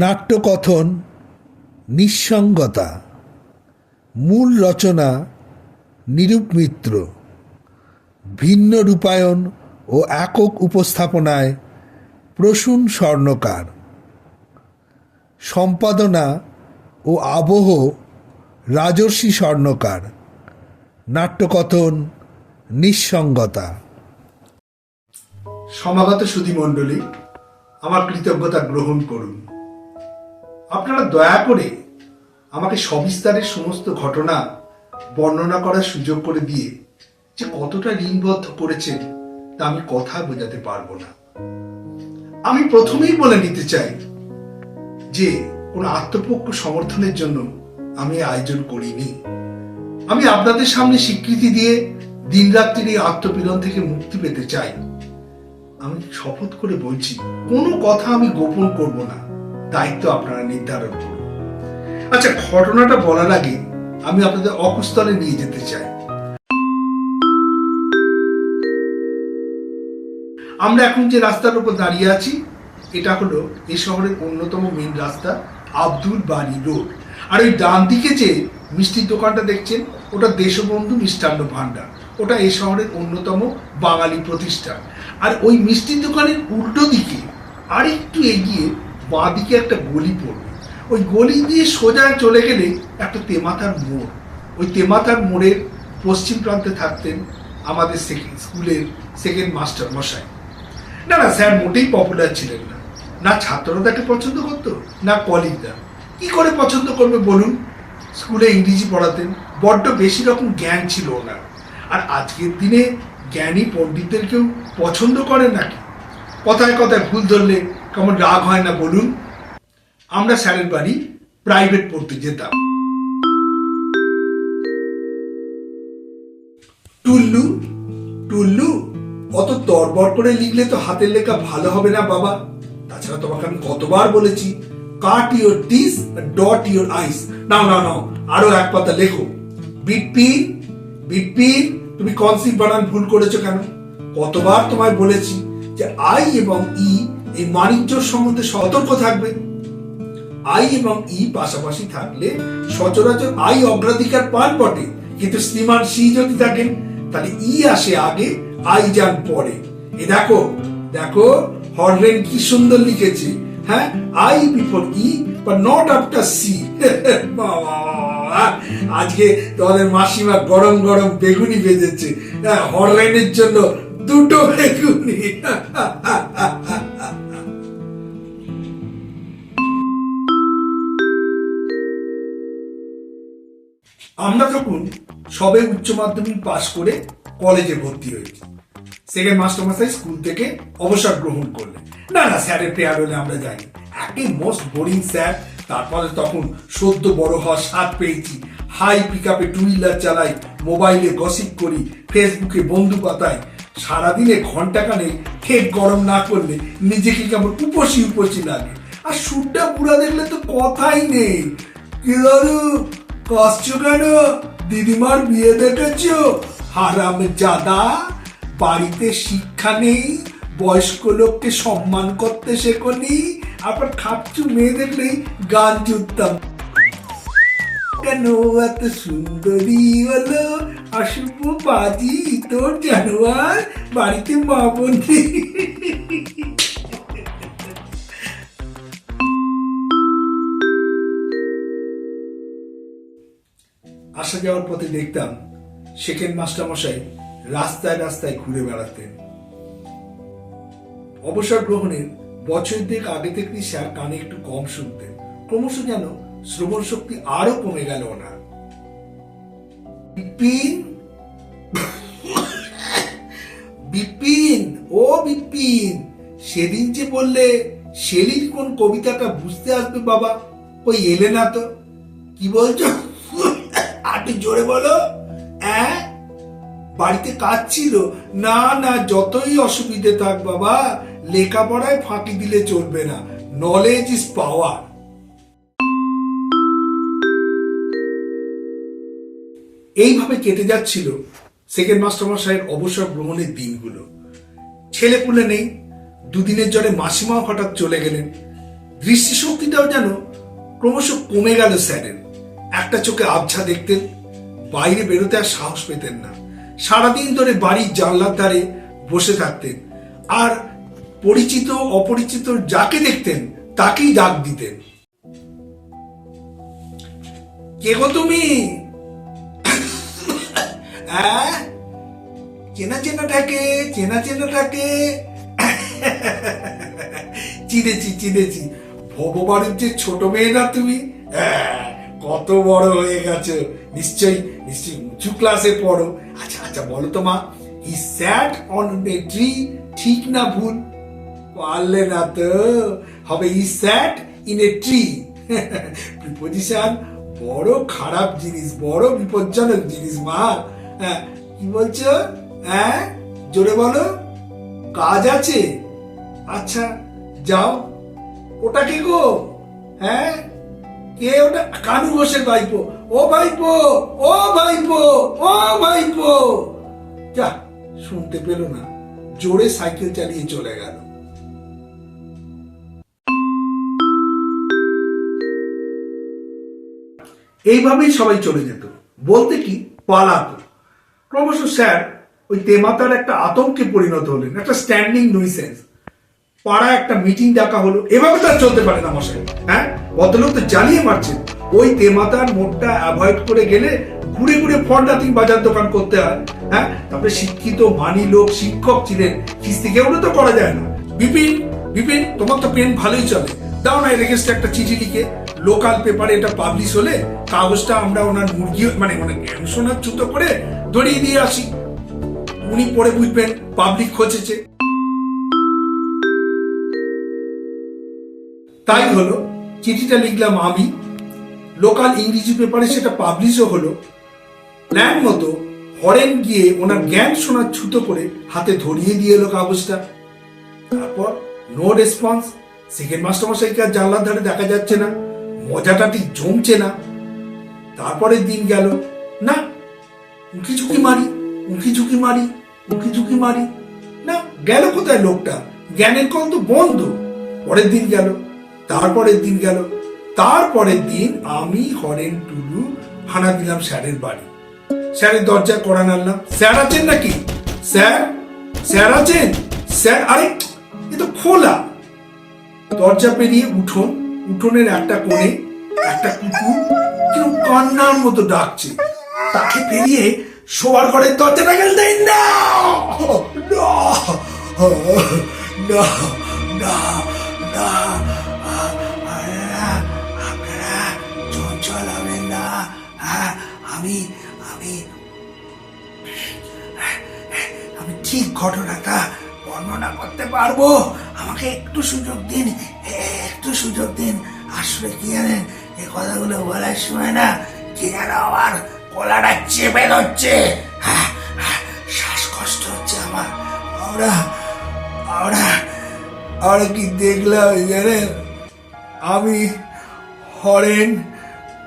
নাট্যকথন নিঃসঙ্গতা। মূল রচনা নিরূপ মিত্র। ভিন্ন রূপায়ণ ও একক উপস্থাপনায় প্রসূন স্বর্ণকার। সম্পাদনা ও আবহ রাজর্ষি স্বর্ণকার। নাট্যকথন নিঃসঙ্গতা। সমাগত সুধীমণ্ডলী, আমার কৃতজ্ঞতা গ্রহণ করুন। আপনারা দয়া করে আমাকে সবিস্তারে সমস্ত ঘটনা বর্ণনা করার সুযোগ করে দিয়ে যে কতটা ঋণবদ্ধ করেছেন তা আমি কথা বোঝাতে পারবো না। আমি প্রথমেই বলে নিতে চাই যে কোনো আত্মপক্ষ সমর্থনের জন্য আমি আয়োজন করিনি। আমি আপনাদের সামনে স্বীকৃতি দিয়ে দিনরাত্রির এই আত্মপীড়ন থেকে মুক্তি পেতে চাই। আমি শপথ করে বলছি, কোনো কথা আমি গোপন করব না। দায়িত্ব আপনারা নির্ধারণ করুন। আচ্ছা, ঘটনাটা বলার আগে আমি আপনাদের অকুস্থলে নিয়ে যেতে চাই। আমরা এখন যে রাস্তার উপর দাঁড়িয়ে আছি, এটা হলো এই শহরের অন্যতম মেন রাস্তা, আব্দুল বাড়ি রোড। আর ওই ডান দিকে যে মিষ্টির দোকানটা দেখছেন, ওটা দেশবন্ধু মিষ্টান্ন ভান্ডার। ওটা এই শহরের অন্যতম বাঙালি প্রতিষ্ঠান। আর ওই মিষ্টির দোকানের উল্টো দিকে আর একটু এগিয়ে বাঁ দিকে একটা গলি পড়বে। ওই গলি দিয়ে সোজা চলে গেলে একটা তেমাথার মোড়। ওই তেমাথার মোড়ের পশ্চিম প্রান্তে থাকতেন আমাদের স্কুলের সেকেন্ড মাস্টার মশাই। না স্যার মোটেই পপুলার ছিলেন না। না ছাত্ররা তাকে পছন্দ করতো, না কলিগরা। কি করে পছন্দ করবে বলুন? স্কুলে ইংরেজি পড়াতেন, বড্ড বেশি রকম জ্ঞান ছিল ওনার। আর আজকের দিনে জ্ঞানী পণ্ডিতদের কেউ পছন্দ করে নাকি? কথায় কথায় ভুল ধরলে কেমন রাগ হয় না বলুন? আমরা স্যারের বাড়ি প্রাইভেট পড়তে যেতাম। টুল্লু টুল্লু, অত তরবর করে লিখলে তো হাতের লেখা ভালো হবে না বাবা। তাছাড়া তোমাকে আমি কতবার বলেছি, cut your T's, dot your I's. নাও আরো এক পাতা লেখো। বিপিন বিপিন, তুমি কনসিভ বানান ভুল করেছো কেন? কতবার তোমায় বলেছি যে আই এবং ই এই মানিজ্যর সম্বন্ধে সতর্ক থাকবে। আই এবং ই পাশাপাশি থাকলে সচরাচর আই অগ্রাধিকার পান বটে, কিন্তু শ্রীমান সি যদি থাকেন তাহলে ই আসে আগে, আই যান পরে। এ দেখো দেখো, হরলেন কি সুন্দর লিখেছে। হ্যাঁ, I before E but not after C. আজকে তোমাদের মাসিমা গরম গরম বেগুনি ভেজেছে। হরলেনের জন্য দুটো বেগুনি। আমরা তখন সবে উচ্চ মাধ্যমিক পাশ করে কলেজে ভর্তি হয়েছি। সেকেন্ড মাস্টারমশাই স্কুল থেকে অবসর গ্রহণ করলেন। না স্যারের প্রেয়ার হলে আমরা যাইনি। একই মোস্ট বোরিং স্যার। তারপরে তখন সদ্য বড় হওয়ার স্বাদ পেয়েছি। হাই পিক আপে টু হুইলার চালাই, মোবাইলে গসিপ করি, ফেসবুকে বন্ধু পাতাই। সারাদিনে ঘন্টাখানে খেট গরম না করলে নিজেকে কেমন উপসী লাগে। আর সুরটা পুরা দেখলে তো কথাই নেই। কি দাদু কাঁদছো কেন? দিদিমার বিয়ে দেখেছো? হারামজাদা, বাড়িতে শিক্ষা নেই, বয়স্ক লোককে সম্মান করতে শেখনি, আবার খাপচু মেয়ে দেখলেই গান জুড়তাম। কেন এত সুন্দরী হলো অশুভ বাজি তোর জানোয়ার, বাড়িতে মা বোন নেই। আসা যাওয়ার পথে দেখতাম সেকেন্ড মাস্টার মশাই রাস্তায় রাস্তায় ঘুরে বেড়াতেন। অবসর গ্রহণের বছর দেড় আগে থেকেই স্যার কানে একটু কম শুনতেন। ক্রমশ যেন শ্রবণ শক্তি আরো কমে গেল ওনার। বিপিন বিপিন, ও বিপিন, সেদিন যে বললে শেলির কোন কবিতাটা বুঝতে আসবে বাবা, ওই এলে না তো। কি বলছো? আটু জোরে বলো। বাড়িতে কাজ ছিল? না যতই অসুবিধে থাক বাবা, লেখাপড়ায় ফাঁকি দিলে চলবে না। Knowledge is power. এইভাবে কেটে যাচ্ছিল সেকেন্ড মাস্টারমশাইয়ের অবসর গ্রহণের দিনগুলো। ছেলেপুলে নেই। দুদিনের জন্য মাসিমাও হঠাৎ চলে গেলেন। দৃষ্টিশক্তিটাও যেন ক্রমশ কমে গেল স্যারের। একটা চোখে আবছা দেখতেন, বাইরে বেরোতে আর সাহস পেতেন না। সারাদিন ধরে বাড়ির জানলার ধারে বসে থাকতেন, আর পরিচিত অপরিচিত যাকে দেখতেন তাকেই ডাক দিতেন। কে গো তুমি? চেনা চেনাটাকে চিনেছি। ভববাড়ির যে ছোট মেয়ে না তুমি? কত বড় হয়ে গেছো, নিশ্চয়ই উঁচু ক্লাসে পড়ো। আচ্ছা বলো তো মা, হি স্যাট অন এ ট্রি, ঠিক না ভুল? পারলে না তো, হবে হি স্যাট ইন এ ট্রি। প্রিপোজিশন বড় খারাপ জিনিস, বড় বিপজ্জনক জিনিস মা। কি বলছো? জোরে বলো। কাজ আছে? আচ্ছা যাও। ওটা কে গো? কে ওটা? কানু ঘোষের ভাইপো। ও ভাইপো। যা, শুনতে পেল না, জোরে সাইকেল চালিয়ে চলে গেল। এইভাবেই সবাই চলে যেত, বলতে কি পালাতো। ক্রমশ স্যার ওই তেমাতার একটা আতঙ্কে পরিণত হলেন, একটা স্ট্যান্ডিং নুইসেন্স। পাড়ায় একটা মিটিং ডাকা হলো। এভাবে তো আর চলতে পারে না মশাই। ভদ্রলোক তো জ্বালিয়ে মারছেন। ওই তেমাতার মোড়টা অ্যাভয়েড করে গেলে ঘুরে ঘুরে ফন্ডাতিং বাজার দোকান করতে হয়। তারপরে শিক্ষিত মানি লোক শিক্ষক ছিলেন, কিস্তি কেউ তো করা যায় না। বিপিন তোমার তো পেন ভালোই চলে, দাও না রেগেস্টে একটা চিঠি লিখে। লোকাল পেপারে এটা পাবলিশ হলে কাগজটা আমরা ওনার মুরগি মানে জ্ঞান শোনার ছুতো করে ধরিয়ে দিয়ে আসি, উনি পড়ে বুঝবেন পাবলিক খোঁজেছে। তাই হলো, চিঠিটা লিখলাম আমি, লোকাল ইংরেজি পেপারে সেটা পাবলিশও হলো। প্ল্যান মতো হরেন গিয়ে ওনার জ্ঞান শোনার ছুতো করে হাতে ধরিয়ে দিয়ে এলো কাগজটা। তারপর নো রেসপন্স। সেকেন্ড মাস্টারমশাইকে আর জানলার ধারে দেখা যাচ্ছে না, মজাটা ঠিক জমছে না। তারপরের দিন গেল, না উঁকি ঝুঁকি মারি, না গেল কোথায় লোকটা? জ্ঞানের কল তো বন্ধ। পরের দিন গেল, তারপরের দিন আমি হরেন টুলু হানা দিলাম স্যারের বাড়ি। স্যারের দরজা কড়া নাড়লাম। স্যার আছেন নাকি? স্যার আছেন? স্যার, আরে এ তো খোলা। দরজা পেরিয়ে উঠোনের একটা কোণে একটা কুকুর কেউ কান্নার মতো ডাকছে। তাকে পেরিয়ে শোয়ার ঘরের দরজাটা গেল। আপনারা চঞ্চল হবেন না। আমি ঠিক ঘটনাটা বর্ণনা করতে পারবো। আমাকে একটু সুযোগ দিন। আসলে কি জানেন, এই কথাগুলো বলার সময় না কি যেন আমার গলাটা চেপে ধরছে, শ্বাসকষ্ট হচ্ছে আমার। আমরা কি দেখলাম জানেন? আমি হরেন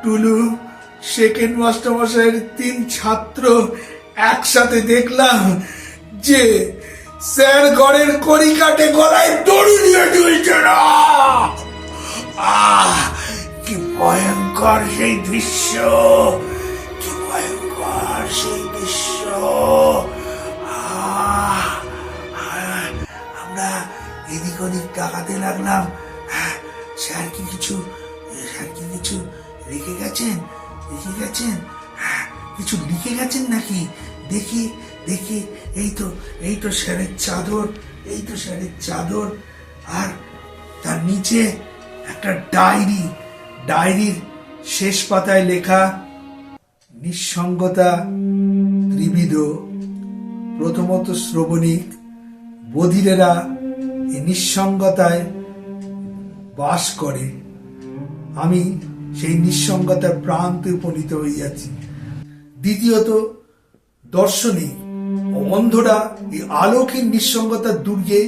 টুলু সেকেন্ড মাস্টারমশাইয়ের 3 ছাত্র একসাথে দেখলাম যে স্যার ঘরের কড়ি কাটে গলায় দড়ি দিয়ে ঝুলছে না। কি ভয়ঙ্কর সেই দৃশ্য! আমরা এদিক ওদিক তাকাতে লাগলাম। স্যার কি কিছু রেখে গেছেন? কিছু লিখে গেছেন নাকি? দেখি এই তো স্যারের চাদর, আর তার নিচে একটা ডায়েরির শেষ পাতায় লেখা, নিঃসঙ্গতা ত্রিবিধ, প্রথমত শ্রবণিক, বধিরেরা এই নিঃসঙ্গতায় বাস করে। আমি সেই নিঃসঙ্গতার প্রান্তে উপনীত হইয়াছি। দ্বিতীয়ত দর্শনিক, অন্ধরা এই আলোকহীন নিঃসঙ্গতার দুর্গে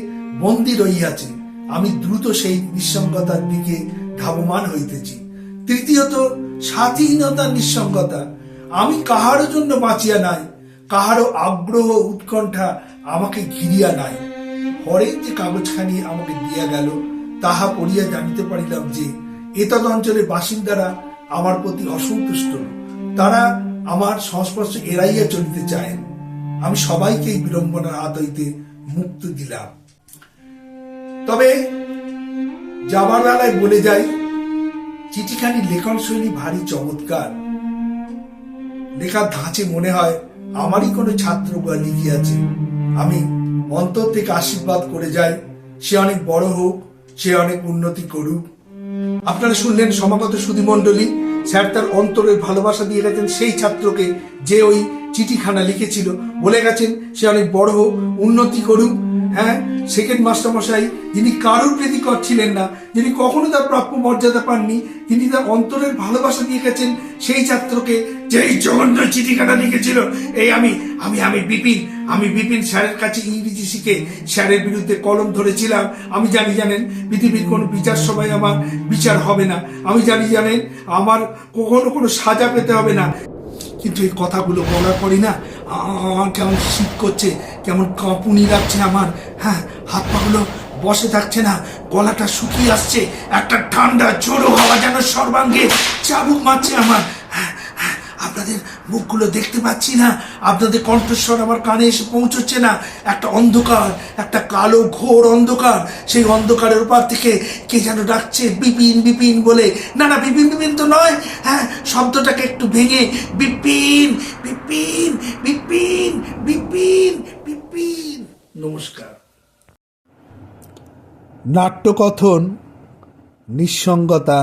বন্দী রইয়াছে। আমি দ্রুত সেই নিঃসঙ্গতার দিকে ধাবমান হইতেছি। তৃতীয়ত স্বাধীনতার নিঃসঙ্গতা। আমি কাহারও জন্য বাঁচিয়া নাই, কাহারও আগ্রহ উৎকণ্ঠা আমাকে ঘিরিয়া নাই। হরেন যে কাগজখানি আমাকে দিয়া গেল তাহা পড়িয়া জানিতে পারিলাম যে এতদ অঞ্চলের বাসিন্দারা আমার প্রতি অসন্তুষ্ট, তারা আমার সংস্পর্শ এড়াইয়া চলিতে চায়েন। আমি সবাইকে এই বিড়ম্বনার হাত হইতে মুক্তি দিলাম। তবে যাবার বেলায় বলে যাই, চিঠিখানি লেখন শৈলী ভারী চমৎকার। লেখার ধাঁচে মনে হয় আমারই কোনো ছাত্র বা লিখিয়াছে। আমি অন্তর থেকে আশীর্বাদ করে যাই, সে অনেক বড় হোক, সে অনেক উন্নতি করুক। আপনারা শুনলেন সমাগত সুধীমণ্ডলী, স্যার তার অন্তরের ভালোবাসা দিয়ে গেছেন সেই ছাত্রকে যে ওই চিঠিখানা লিখেছিল, বলে গেছেন সে অনেক বড় হোক, উন্নতি করুক। হ্যাঁ, সেকেন্ড মাস্টারমশাই যিনি কারোর প্রীতি করছিলেন না, যিনি কখনো তার প্রাপ্য মর্যাদা পাননি, তিনি তার অন্তরের ভালোবাসা দিয়ে গেছেন সেই ছাত্রকে যেই জঘন্য চিঠিখানা লিখেছিল। এই আমি আমি আমি বিপিন আমি বিপিন স্যারের কাছে ইংরেজি শিখে স্যারের বিরুদ্ধে কলম ধরেছিলাম। আমি জানেন পৃথিবীর কোনো বিচার সভায় আমার বিচার হবে না। আমি জানেন আমার কখনো কোনো সাজা পেতে হবে না। কিন্তু এই কথাগুলো বলার পরই না আমার কেমন শীত করছে, কেমন কাঁপুনি লাগছে আমার। হ্যাঁ, হাত পাগুলো বসে থাকছে না, গলাটা শুকিয়ে আসছে, একটা ঠান্ডা ঝোড়ো হাওয়া যেন সর্বাঙ্গে চাবুক মারছে আমার। আপনাদের মুখগুলো দেখতে পাচ্ছি না, আপনাদের কণ্ঠস্বর আমার কানে এসে পৌঁছচ্ছে না। একটা অন্ধকার, একটা কালো ঘোর অন্ধকার, সেই অন্ধকারের উপর থেকে কে যেন ডাকছে বিপিন বিপিন বলে। না না, বিপিন বিপিন তো নয়। হ্যাঁ, শব্দটাকে একটু ভেঙে বিপিন বিপিন বিপিন বিপিন বিপিন। নমস্কার। নাট্যকথন নিঃসঙ্গতা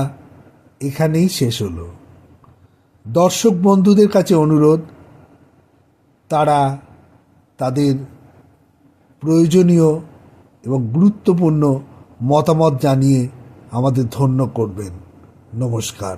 এখানেই শেষ হলো। দর্শক বন্ধুদের কাছে অনুরোধ, তারা তাদের প্রয়োজনীয় এবং গুরুত্বপূর্ণ মতামত জানিয়ে আমাদের ধন্য করবেন। নমস্কার।